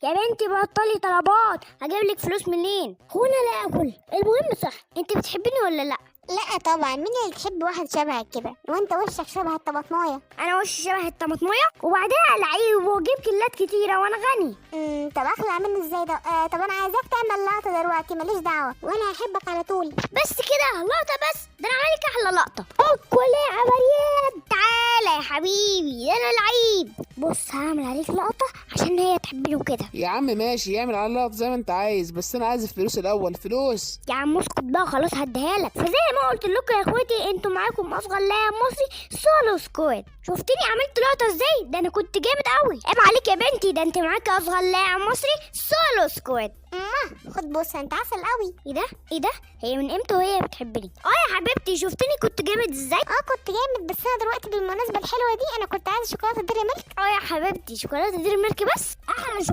يا بنتي بطلي طلبات، هجيب لك فلوس منين؟ هو انا لا اكل؟ المهم صح، انت بتحبيني ولا لا؟ لا طبعا، مين اللي تحب واحد شبهك كده وانت وشك شبه الطماطمايه؟ انا وشي شبه الطماطميه وبعدها لعيب واجيب كيلات كتيره وانا غني. طب اخلع منه ازاي ده؟ طب انا عايزاك تعمل لقطه دلوقتي، ماليش دعوه وانا هحبك على طول. بس كده لقطه بس؟ ده انا عاملك احلى لقطه. اقوى يا عمريات، تعالى يا حبيبي، ده انا لعيب. بص هعمل عليك لقطه عشان هي تحبني وكده. يا عم ماشي، اعمل على اللقطة زي ما انت عايز، بس انا عايز الفلوس الاول، فلوس. يا عم اسكت بقى خلاص، هديها لك. فزي ما قلت لكم يا اخواتي، انتوا معاكم اصغر لاعب مصري سولو سكواد. شفتني عملت لقطه ازاي؟ ده انا كنت جامد قوي. عيب عليك يا بنتي، ده انت معاكي اصغر لاعب مصري سولو سكواد. خد بص، انت عسل قوي. ايه ده هي من امتى وهي بتحبني؟ يا حبيبتي، شفتني كنت جامد ازاي؟ كنت جامد، بس انا دلوقتي بالمناسبه الحلوه دي انا كنت عايزه شوكولاته ديري ميلك. يا حبيبتي، شوكولاته ديري ميلك بس احلى